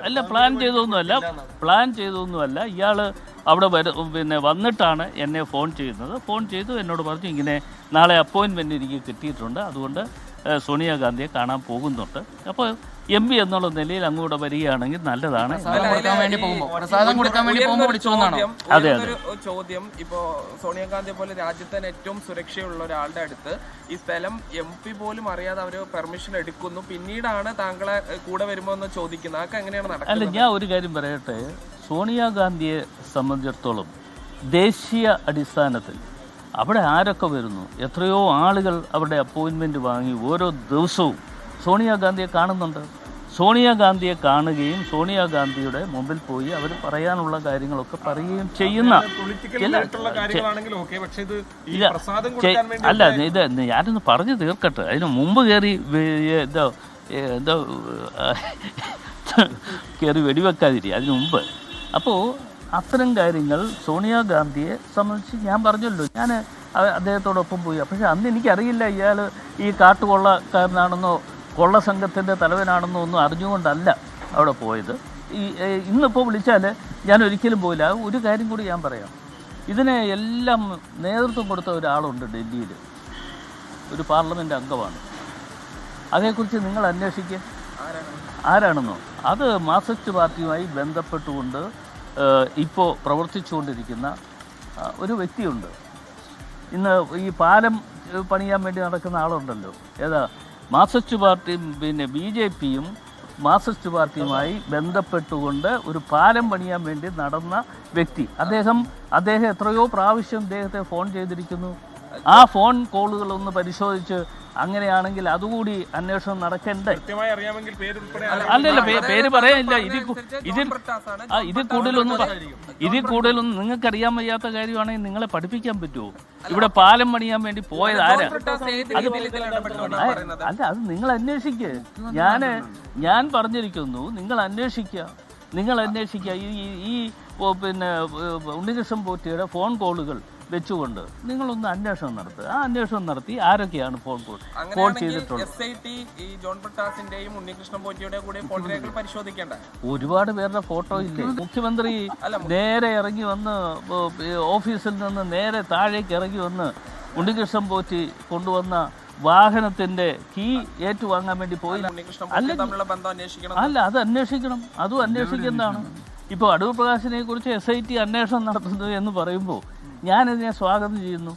അല്ല പ്ലാൻ ചെയ്തൊന്നുമല്ല. ഇയാൾ അവിടെ വന്നിട്ടാണ് എന്നെ ഫോൺ ചെയ്യുന്നത്. ഫോൺ ചെയ്തു എന്നോട് പറഞ്ഞു ഇങ്ങനെ നാളെ അപ്പോയിൻമെൻറ്റ് എനിക്ക് കിട്ടിയിട്ടുണ്ട്, അതുകൊണ്ട് സോണിയാഗാന്ധിയെ കാണാൻ പോകുന്നുണ്ട്. അപ്പോൾ MP എന്നുള്ള നിലയിൽ അങ്ങോട്ട് വരികയാണെങ്കിൽ നല്ലതാണ്. അതെ ചോദ്യം, ഇപ്പോ സോണിയാഗാന്ധിയെ പോലെ രാജ്യത്തിന് ഏറ്റവും സുരക്ഷയുള്ള ഒരാളുടെ അടുത്ത് ഈ സ്ഥലം MP പോലും അറിയാതെ അവര് പെർമിഷൻ എടുക്കുന്നു, പിന്നീടാണ് താങ്കളെ കൂടെ വരുമ്പോ എന്ന് ചോദിക്കുന്നത്. അതൊക്കെ എങ്ങനെയാണ് നടക്കുന്നത്? അല്ല, ഞാൻ ഒരു കാര്യം പറയട്ടെ. സോണിയാഗാന്ധിയെ സംബന്ധിച്ചിടത്തോളം ദേശീയ അടിസ്ഥാനത്തിൽ അവിടെ ആരൊക്കെ വരുന്നു, എത്രയോ ആളുകൾ അവരുടെ അപ്പോയിൻമെൻറ്റ് വാങ്ങി ഓരോ ദിവസവും സോണിയാഗാന്ധിയെ കാണുന്നുണ്ട്. സോണിയാഗാന്ധിയെ കാണുകയും സോണിയാഗാന്ധിയുടെ മുമ്പിൽ പോയി അവർ പറയാനുള്ള കാര്യങ്ങളൊക്കെ പറയുകയും ചെയ്യുന്ന അല്ല, ഇത് ഞാനൊന്ന് പറഞ്ഞു തീർക്കട്ടെ. അതിന് മുമ്പ് കയറി വെടിവെക്കാതിരി അതിന് മുമ്പ്. അപ്പോൾ അത്തരം കാര്യങ്ങൾ സോണിയാഗാന്ധിയെ സംബന്ധിച്ച് ഞാൻ പറഞ്ഞല്ലോ, ഞാൻ അദ്ദേഹത്തോടൊപ്പം പോയി. പക്ഷേ അന്ന് എനിക്കറിയില്ല ഇയാൾ ഈ കാട്ടുകൊള്ളക്കാരനാണെന്നോ കൊള്ള സംഘത്തിൻ്റെ തലവനാണെന്നോ ഒന്നും അറിഞ്ഞുകൊണ്ടല്ല അവിടെ പോയത്. ഇന്നിപ്പോൾ വിളിച്ചാൽ ഞാൻ ഒരിക്കലും പോയില്ല. ഒരു കാര്യം കൂടി ഞാൻ പറയാം. ഇതിനെ എല്ലാം നേതൃത്വം കൊടുത്ത ഒരാളുണ്ട് ഡൽഹിയിൽ, ഒരു പാർലമെൻറ്റ് അംഗമാണ്. അതേക്കുറിച്ച് നിങ്ങൾ അന്വേഷിക്കുക ആരാണെന്നോ. അത് മാർക്സിസ്റ്റ് പാർട്ടിയുമായി ബന്ധപ്പെട്ടുകൊണ്ട് ഇപ്പോൾ പ്രവർത്തിച്ചുകൊണ്ടിരിക്കുന്ന ഒരു വ്യക്തിയുണ്ട്. ഇന്ന് ഈ പാലം പണിയാൻ വേണ്ടി നടക്കുന്ന ആളുണ്ടല്ലോ, ഏതാ മാർക്സിസ്റ്റ് പാർട്ടിയും BJPയും മാർക്സിസ്റ്റ് പാർട്ടിയുമായി ബന്ധപ്പെട്ടുകൊണ്ട് ഒരു പാലം പണിയാൻ വേണ്ടി നടന്ന വ്യക്തി. അദ്ദേഹം എത്രയോ പ്രാവശ്യം അദ്ദേഹത്തെ ഫോൺ ചെയ്തിരിക്കുന്നു. ആ ഫോൺ കോളുകളൊന്ന് പരിശോധിച്ച് അങ്ങനെയാണെങ്കിൽ അതുകൂടി അന്വേഷണം നടക്കണ്ടേ? അല്ലല്ല, പേര് പറയാനില്ല. ഇതിൽ കൂടുതലൊന്നും നിങ്ങൾക്ക് അറിയാൻ വയ്യാത്ത കാര്യമാണെങ്കിൽ നിങ്ങളെ പഠിപ്പിക്കാൻ പറ്റുമോ? ഇവിടെ പാലം പണിയാൻ വേണ്ടി പോയത് ആരാ? അല്ല, അത് നിങ്ങൾ അന്വേഷിക്കുക. ഞാൻ പറഞ്ഞിരിക്കുന്നു, നിങ്ങൾ അന്വേഷിക്കുക. ഈ ഉണ്ണികൃഷ്ണൻ പോറ്റിയുടെ ഫോൺ കോളുകൾ വെച്ചുകൊണ്ട് നിങ്ങളൊന്ന് അന്വേഷണം നടത്തുക. ആ അന്വേഷണം നടത്തി ആരൊക്കെയാണ് ഫോൺ ചെയ്തിട്ടുള്ളത്. ഒരുപാട് പേരുടെ ഫോട്ടോ ഇല്ലേ? മുഖ്യമന്ത്രി നേരെ ഇറങ്ങി വന്ന് ഓഫീസിൽ നിന്ന് നേരെ താഴേക്ക് ഇറങ്ങി വന്ന് ഉണ്ണികൃഷ്ണൻ പോറ്റി കൊണ്ടുവന്ന വാഹനത്തിന്റെ കീ ഏറ്റുവാങ്ങാൻ വേണ്ടി പോയി. അല്ല, അത് അന്വേഷിക്കണം. അതും അന്വേഷിക്കുന്നതാണ്. ഇപ്പോൾ അടൂർ പ്രകാശിനെ കുറിച്ച് SIT അന്വേഷണം നടത്തുന്നു എന്ന് പറയുമ്പോൾ ഞാനിതിനെ സ്വാഗതം ചെയ്യുന്നു.